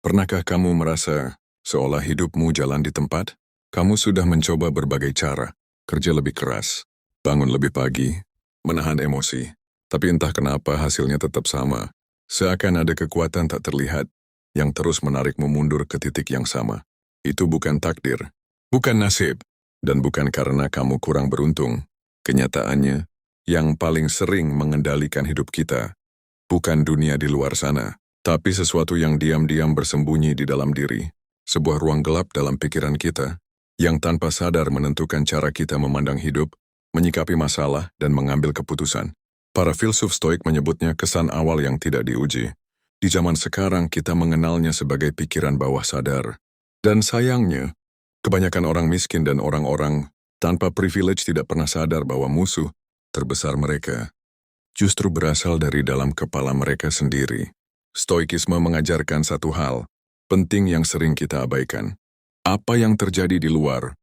Pernahkah kamu merasa seolah hidupmu jalan di tempat? Kamu sudah mencoba berbagai cara, kerja lebih keras, bangun lebih pagi, menahan emosi, tapi entah kenapa hasilnya tetap sama. Seakan ada kekuatan tak terlihat yang terus menarikmu mundur ke titik yang sama. Itu bukan takdir, bukan nasib, dan bukan karena kamu kurang beruntung. Kenyataannya, yang paling sering mengendalikan hidup kita, bukan dunia di luar sana, tapi sesuatu yang diam-diam bersembunyi di dalam diri. Sebuah ruang gelap dalam pikiran kita, yang tanpa sadar menentukan cara kita memandang hidup, menyikapi masalah, dan mengambil keputusan. Para filsuf stoik menyebutnya kesan awal yang tidak diuji. Di zaman sekarang kita mengenalnya sebagai pikiran bawah sadar. Dan sayangnya, kebanyakan orang miskin dan orang-orang tanpa privilege tidak pernah sadar bahwa musuh terbesar mereka justru berasal dari dalam kepala mereka sendiri. Stoikisme mengajarkan satu hal penting yang sering kita abaikan. Apa yang terjadi di luar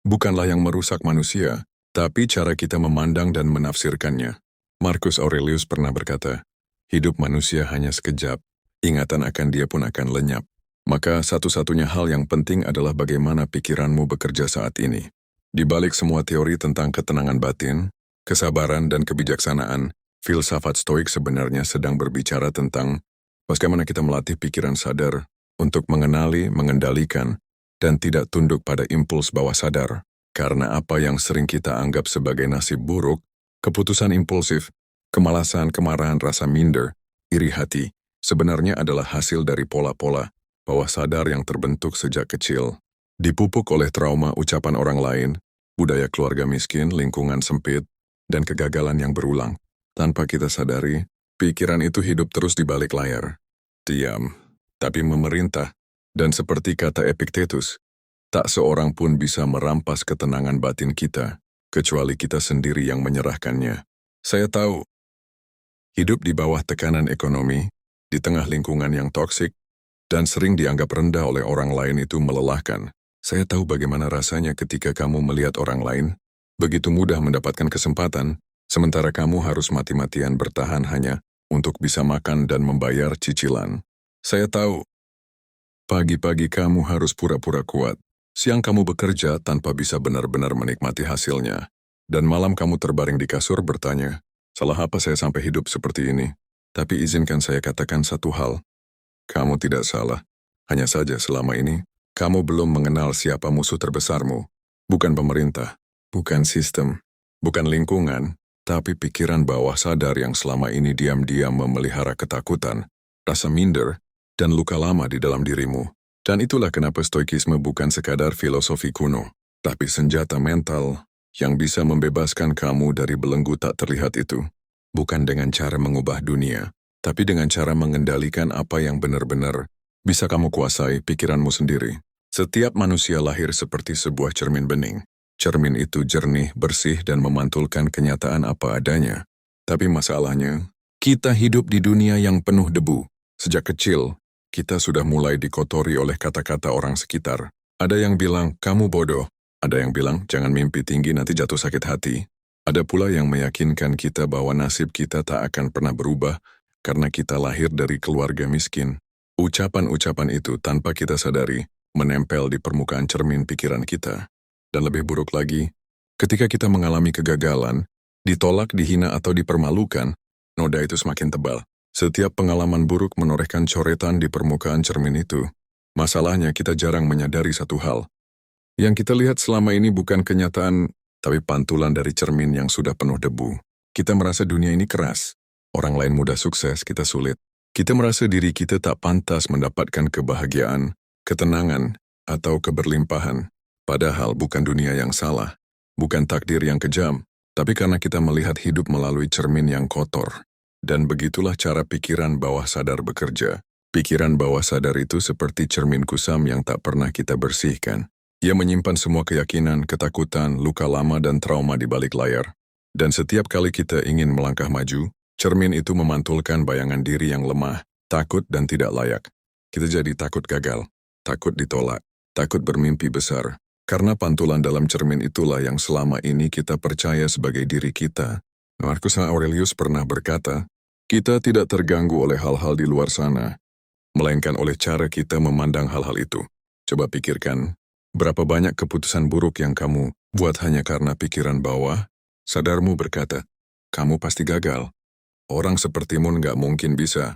bukanlah yang merusak manusia, tapi cara kita memandang dan menafsirkannya. Marcus Aurelius pernah berkata, hidup manusia hanya sekejap, ingatan akan dia pun akan lenyap. Maka satu-satunya hal yang penting adalah bagaimana pikiranmu bekerja saat ini. Di balik semua teori tentang ketenangan batin, kesabaran dan kebijaksanaan, filsafat stoik sebenarnya sedang berbicara tentang bagaimana kita melatih pikiran sadar untuk mengenali, mengendalikan, dan tidak tunduk pada impuls bawah sadar. Karena apa yang sering kita anggap sebagai nasib buruk, keputusan impulsif, kemalasan, kemarahan, rasa minder, iri hati, sebenarnya adalah hasil dari pola-pola bawah sadar yang terbentuk sejak kecil. Dipupuk oleh trauma ucapan orang lain, budaya keluarga miskin, lingkungan sempit, dan kegagalan yang berulang. Tanpa kita sadari, pikiran itu hidup terus di balik layar. Diam, tapi memerintah. Dan seperti kata Epictetus, tak seorang pun bisa merampas ketenangan batin kita, kecuali kita sendiri yang menyerahkannya. Saya tahu, hidup di bawah tekanan ekonomi, di tengah lingkungan yang toksik, dan sering dianggap rendah oleh orang lain itu melelahkan. Saya tahu bagaimana rasanya ketika kamu melihat orang lain begitu mudah mendapatkan kesempatan, sementara kamu harus mati-matian bertahan hanya untuk bisa makan dan membayar cicilan. Saya tahu, pagi-pagi kamu harus pura-pura kuat, siang kamu bekerja tanpa bisa benar-benar menikmati hasilnya, dan malam kamu terbaring di kasur bertanya, salah apa saya sampai hidup seperti ini? Tapi izinkan saya katakan satu hal, kamu tidak salah. Hanya saja selama ini, kamu belum mengenal siapa musuh terbesarmu. Bukan pemerintah, bukan sistem, bukan lingkungan, tapi pikiran bawah sadar yang selama ini diam-diam memelihara ketakutan, rasa minder, dan luka lama di dalam dirimu. Dan itulah kenapa stoikisme bukan sekadar filosofi kuno, tapi senjata mental yang bisa membebaskan kamu dari belenggu tak terlihat itu. Bukan dengan cara mengubah dunia, tapi dengan cara mengendalikan apa yang benar-benar bisa kamu kuasai pikiranmu sendiri. Setiap manusia lahir seperti sebuah cermin bening. Cermin itu jernih, bersih, dan memantulkan kenyataan apa adanya. Tapi masalahnya, kita hidup di dunia yang penuh debu. Sejak kecil, kita sudah mulai dikotori oleh kata-kata orang sekitar. Ada yang bilang, kamu bodoh. Ada yang bilang, jangan mimpi tinggi nanti jatuh sakit hati. Ada pula yang meyakinkan kita bahwa nasib kita tak akan pernah berubah karena kita lahir dari keluarga miskin. Ucapan-ucapan itu tanpa kita sadari menempel di permukaan cermin pikiran kita. Dan lebih buruk lagi, ketika kita mengalami kegagalan, ditolak, dihina, atau dipermalukan, noda itu semakin tebal. Setiap pengalaman buruk menorehkan coretan di permukaan cermin itu. Masalahnya kita jarang menyadari satu hal. Yang kita lihat selama ini bukan kenyataan, tapi pantulan dari cermin yang sudah penuh debu. Kita merasa dunia ini keras. Orang lain mudah sukses, kita sulit. Kita merasa diri kita tak pantas mendapatkan kebahagiaan, ketenangan, atau keberlimpahan. Padahal bukan dunia yang salah, bukan takdir yang kejam, tapi karena kita melihat hidup melalui cermin yang kotor. Dan begitulah cara pikiran bawah sadar bekerja. Pikiran bawah sadar itu seperti cermin kusam yang tak pernah kita bersihkan. Ia menyimpan semua keyakinan, ketakutan, luka lama, dan trauma di balik layar. Dan setiap kali kita ingin melangkah maju, cermin itu memantulkan bayangan diri yang lemah, takut, dan tidak layak. Kita jadi takut gagal, takut ditolak, takut bermimpi besar. Karena pantulan dalam cermin itulah yang selama ini kita percaya sebagai diri kita. Marcus Aurelius pernah berkata, kita tidak terganggu oleh hal-hal di luar sana. melainkan oleh cara kita memandang hal-hal itu. Coba pikirkan, berapa banyak keputusan buruk yang kamu buat hanya karena pikiran bawah sadarmu berkata, kamu pasti gagal. Orang sepertimu nggak mungkin bisa.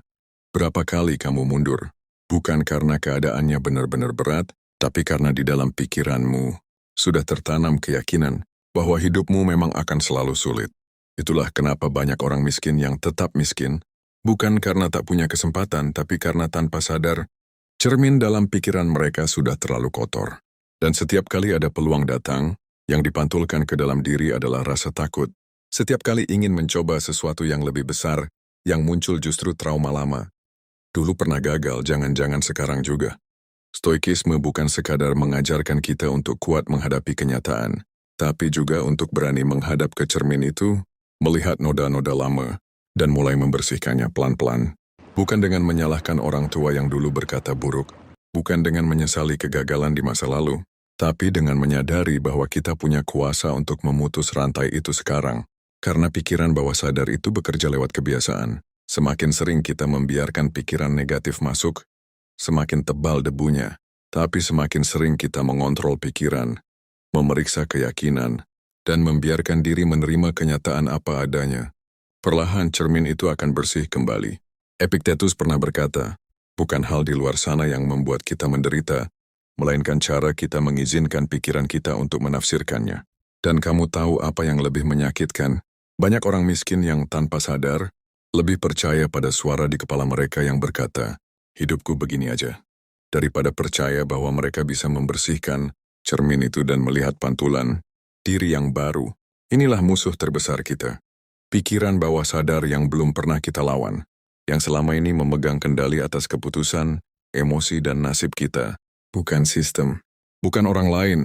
Berapa kali kamu mundur? Bukan karena keadaannya benar-benar berat, tapi karena di dalam pikiranmu sudah tertanam keyakinan bahwa hidupmu memang akan selalu sulit. Itulah kenapa banyak orang miskin yang tetap miskin, bukan karena tak punya kesempatan, tapi karena tanpa sadar, cermin dalam pikiran mereka sudah terlalu kotor. Dan setiap kali ada peluang datang, yang dipantulkan ke dalam diri adalah rasa takut. Setiap kali ingin mencoba sesuatu yang lebih besar, yang muncul justru trauma lama. Dulu pernah gagal, jangan-jangan sekarang juga. Stoikisme bukan sekadar mengajarkan kita untuk kuat menghadapi kenyataan, tapi juga untuk berani menghadap ke cermin itu, melihat noda-noda lama, dan mulai membersihkannya pelan-pelan. Bukan dengan menyalahkan orang tua yang dulu berkata buruk, bukan dengan menyesali kegagalan di masa lalu, tapi dengan menyadari bahwa kita punya kuasa untuk memutus rantai itu sekarang. Karena pikiran bawah sadar itu bekerja lewat kebiasaan. Semakin sering kita membiarkan pikiran negatif masuk, semakin tebal debunya. Tapi semakin sering kita mengontrol pikiran, memeriksa keyakinan, dan membiarkan diri menerima kenyataan apa adanya, perlahan cermin itu akan bersih kembali. Epictetus pernah berkata, bukan hal di luar sana yang membuat kita menderita, melainkan cara kita mengizinkan pikiran kita untuk menafsirkannya. Dan kamu tahu apa yang lebih menyakitkan? Banyak orang miskin yang tanpa sadar, lebih percaya pada suara di kepala mereka yang berkata, hidupku begini aja, daripada percaya bahwa mereka bisa membersihkan cermin itu dan melihat pantulan diri yang baru. Inilah musuh terbesar kita. Pikiran bawah sadar yang belum pernah kita lawan, yang selama ini memegang kendali atas keputusan, emosi dan nasib kita. Bukan sistem, bukan orang lain,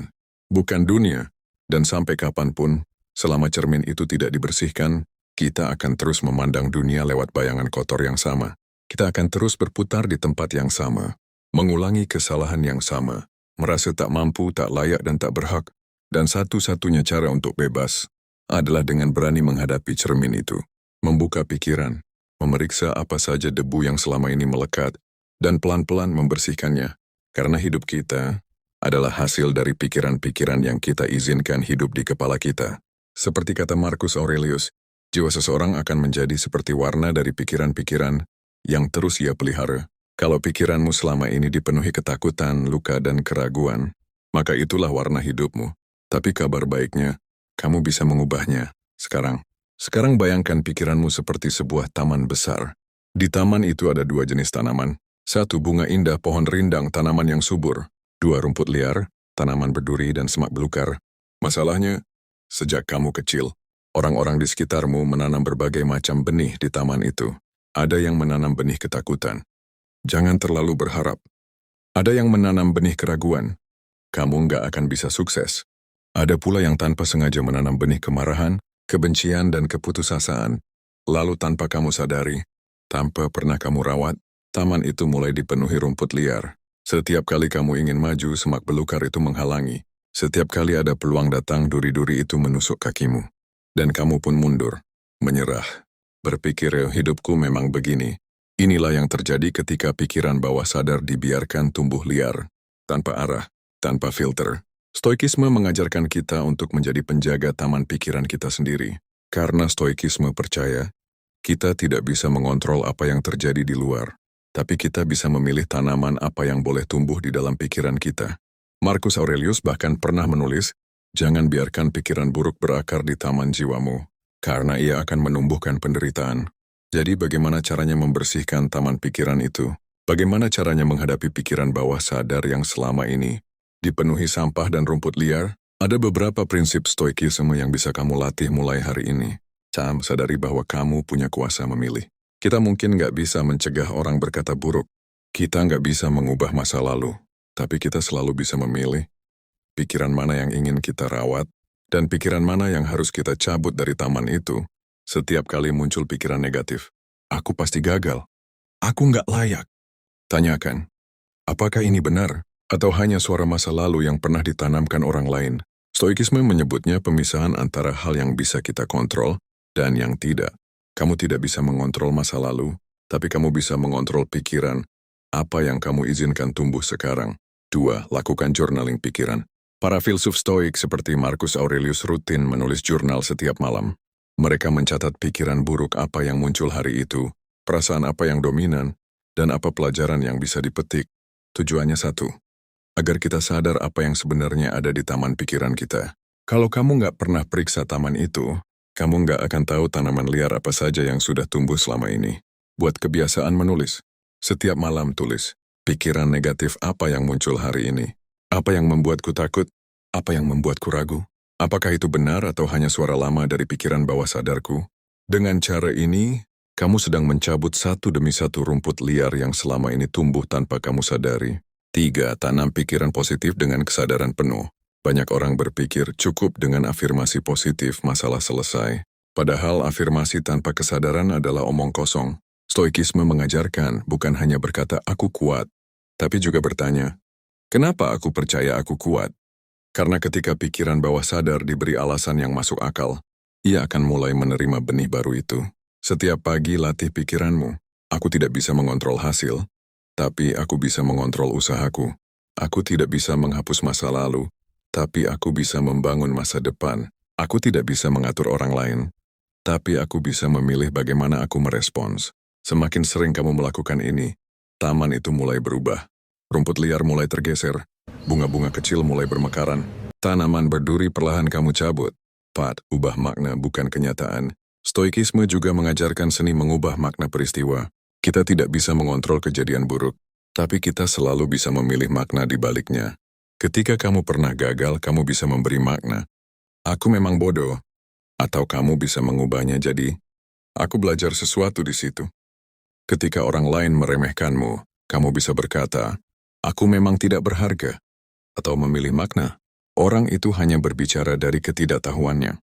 bukan dunia. Dan sampai kapanpun, selama cermin itu tidak dibersihkan, kita akan terus memandang dunia lewat bayangan kotor yang sama. Kita akan terus berputar di tempat yang sama, mengulangi kesalahan yang sama, merasa tak mampu, tak layak dan tak berhak. Dan satu-satunya cara untuk bebas adalah dengan berani menghadapi cermin itu, membuka pikiran, memeriksa apa saja debu yang selama ini melekat, dan pelan-pelan membersihkannya. Karena hidup kita adalah hasil dari pikiran-pikiran yang kita izinkan hidup di kepala kita. Seperti kata Marcus Aurelius, jiwa seseorang akan menjadi seperti warna dari pikiran-pikiran yang terus ia pelihara. Kalau pikiranmu selama ini dipenuhi ketakutan, luka, dan keraguan, maka itulah warna hidupmu. Tapi kabar baiknya, kamu bisa mengubahnya sekarang. Sekarang bayangkan pikiranmu seperti sebuah taman besar. Di taman itu ada dua jenis tanaman. Satu, bunga indah, pohon rindang, tanaman yang subur. Dua, rumput liar, tanaman berduri dan semak belukar. Masalahnya, sejak kamu kecil, orang-orang di sekitarmu menanam berbagai macam benih di taman itu. Ada yang menanam benih ketakutan. Jangan terlalu berharap. Ada yang menanam benih keraguan. Kamu nggak akan bisa sukses. Ada pula yang tanpa sengaja menanam benih kemarahan, kebencian, dan keputusasaan. Lalu tanpa kamu sadari, tanpa pernah kamu rawat, taman itu mulai dipenuhi rumput liar. Setiap kali kamu ingin maju, semak belukar itu menghalangi. Setiap kali ada peluang datang, duri-duri itu menusuk kakimu. Dan kamu pun mundur, menyerah. Berpikir, hidupku memang begini. Inilah yang terjadi ketika pikiran bawah sadar dibiarkan tumbuh liar, tanpa arah, tanpa filter. Stoikisme mengajarkan kita untuk menjadi penjaga taman pikiran kita sendiri. Karena stoikisme percaya, kita tidak bisa mengontrol apa yang terjadi di luar, tapi kita bisa memilih tanaman apa yang boleh tumbuh di dalam pikiran kita. Marcus Aurelius bahkan pernah menulis, jangan biarkan pikiran buruk berakar di taman jiwamu, karena ia akan menumbuhkan penderitaan. Jadi bagaimana caranya membersihkan taman pikiran itu? Bagaimana caranya menghadapi pikiran bawah sadar yang selama ini dipenuhi sampah dan rumput liar? Ada beberapa prinsip stoikisme yang bisa kamu latih mulai hari ini. Sadari bahwa kamu punya kuasa memilih. Kita mungkin nggak bisa mencegah orang berkata buruk. Kita nggak bisa mengubah masa lalu. Tapi kita selalu bisa memilih pikiran mana yang ingin kita rawat dan pikiran mana yang harus kita cabut dari taman itu. Setiap kali muncul pikiran negatif, aku pasti gagal. Aku nggak layak. Tanyakan, apakah ini benar? Atau hanya suara masa lalu yang pernah ditanamkan orang lain? Stoikisme menyebutnya pemisahan antara hal yang bisa kita kontrol dan yang tidak. Kamu tidak bisa mengontrol masa lalu, tapi kamu bisa mengontrol pikiran Apa yang kamu izinkan tumbuh sekarang? 2. Lakukan journaling pikiran. Para filsuf stoik seperti Marcus Aurelius rutin menulis jurnal setiap malam. Mereka mencatat pikiran buruk apa yang muncul hari itu, perasaan apa yang dominan, dan apa pelajaran yang bisa dipetik. Tujuannya satu, agar kita sadar apa yang sebenarnya ada di taman pikiran kita. Kalau kamu nggak pernah periksa taman itu, kamu nggak akan tahu tanaman liar apa saja yang sudah tumbuh selama ini. Buat kebiasaan menulis. Setiap malam tulis, pikiran negatif apa yang muncul hari ini. Apa yang membuatku takut? Apa yang membuatku ragu? Apakah itu benar atau hanya suara lama dari pikiran bawah sadarku? Dengan cara ini, kamu sedang mencabut satu demi satu rumput liar yang selama ini tumbuh tanpa kamu sadari. 3. Tanam pikiran positif dengan kesadaran penuh. Banyak orang berpikir cukup dengan afirmasi positif masalah selesai. Padahal afirmasi tanpa kesadaran adalah omong kosong. Stoikisme mengajarkan bukan hanya berkata aku kuat, tapi juga bertanya, kenapa aku percaya aku kuat? Karena ketika pikiran bawah sadar diberi alasan yang masuk akal, ia akan mulai menerima benih baru itu. Setiap pagi latih pikiranmu, aku tidak bisa mengontrol hasil, tapi aku bisa mengontrol usahaku. Aku tidak bisa menghapus masa lalu, tapi aku bisa membangun masa depan. Aku tidak bisa mengatur orang lain, tapi aku bisa memilih bagaimana aku merespons. Semakin sering kamu melakukan ini, taman itu mulai berubah. Rumput liar mulai tergeser, bunga-bunga kecil mulai bermekaran, tanaman berduri perlahan kamu cabut. 4. Ubah makna bukan kenyataan. Stoikisme juga mengajarkan seni mengubah makna peristiwa. Kita tidak bisa mengontrol kejadian buruk, tapi kita selalu bisa memilih makna di baliknya. Ketika kamu pernah gagal, kamu bisa memberi makna. Aku memang bodoh. Atau kamu bisa mengubahnya jadi, aku belajar sesuatu di situ. Ketika orang lain meremehkanmu, kamu bisa berkata, aku memang tidak berharga. Atau memilih makna, orang itu hanya berbicara dari ketidaktahuannya.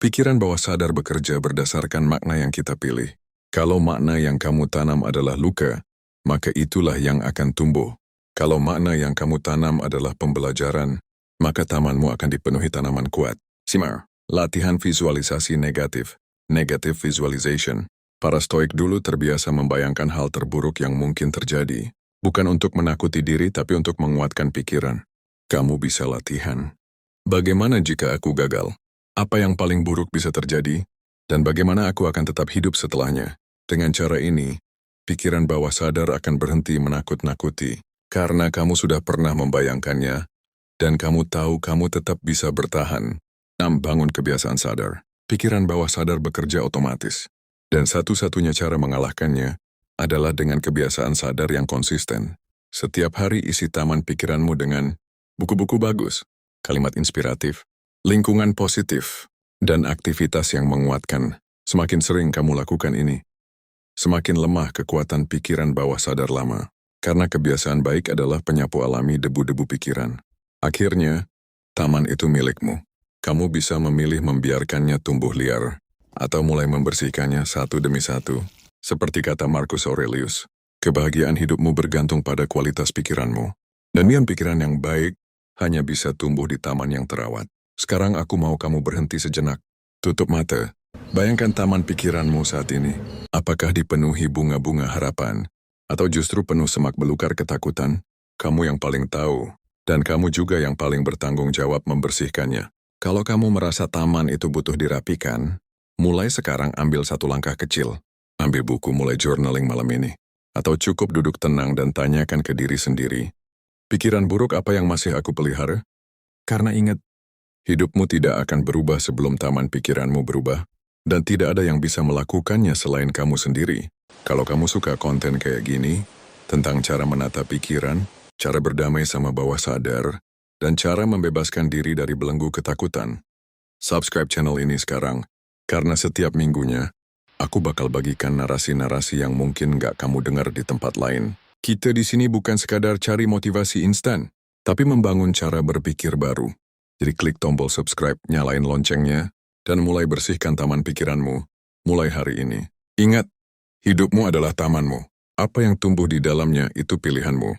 Pikiran bawah sadar bekerja berdasarkan makna yang kita pilih. Kalau makna yang kamu tanam adalah luka, maka itulah yang akan tumbuh. Kalau makna yang kamu tanam adalah pembelajaran, maka tamanmu akan dipenuhi tanaman kuat. Simar, latihan visualisasi negatif, negative visualization. Para stoik dulu terbiasa membayangkan hal terburuk yang mungkin terjadi, bukan untuk menakuti diri tapi untuk menguatkan pikiran. Kamu bisa latihan. Bagaimana jika aku gagal? Apa yang paling buruk bisa terjadi? Dan bagaimana aku akan tetap hidup setelahnya? Dengan cara ini, pikiran bawah sadar akan berhenti menakut-nakuti, karena kamu sudah pernah membayangkannya, dan kamu tahu kamu tetap bisa bertahan. 6. Bangun kebiasaan sadar. Pikiran bawah sadar bekerja otomatis. Dan satu-satunya cara mengalahkannya adalah dengan kebiasaan sadar yang konsisten. Setiap hari isi taman pikiranmu dengan buku-buku bagus, kalimat inspiratif, lingkungan positif, dan aktivitas yang menguatkan. Semakin sering kamu lakukan ini, semakin lemah kekuatan pikiran bawah sadar lama. Karena kebiasaan baik adalah penyapu alami debu-debu pikiran. Akhirnya, taman itu milikmu. Kamu bisa memilih membiarkannya tumbuh liar, atau mulai membersihkannya satu demi satu. Seperti kata Marcus Aurelius, kebahagiaan hidupmu bergantung pada kualitas pikiranmu. Dan pikiran yang baik hanya bisa tumbuh di taman yang terawat. Sekarang aku mau kamu berhenti sejenak. Tutup mata. Bayangkan taman pikiranmu saat ini. Apakah dipenuhi bunga-bunga harapan? Atau justru penuh semak belukar ketakutan? Kamu yang paling tahu. Dan kamu juga yang paling bertanggung jawab membersihkannya. Kalau kamu merasa taman itu butuh dirapikan, mulai sekarang ambil satu langkah kecil. Ambil buku mulai journaling malam ini. Atau cukup duduk tenang dan tanyakan ke diri sendiri. Pikiran buruk apa yang masih aku pelihara? Karena ingat, hidupmu tidak akan berubah sebelum taman pikiranmu berubah. Dan tidak ada yang bisa melakukannya selain kamu sendiri. Kalau kamu suka konten kayak gini, tentang cara menata pikiran, cara berdamai sama bawah sadar, dan cara membebaskan diri dari belenggu ketakutan, subscribe channel ini sekarang. Karena setiap minggunya, aku bakal bagikan narasi-narasi yang mungkin nggak kamu dengar di tempat lain. Kita di sini bukan sekadar cari motivasi instan, tapi membangun cara berpikir baru. Jadi klik tombol subscribe, nyalain loncengnya, dan mulai bersihkan taman pikiranmu, mulai hari ini. Ingat, hidupmu adalah tamanmu. Apa yang tumbuh di dalamnya itu pilihanmu.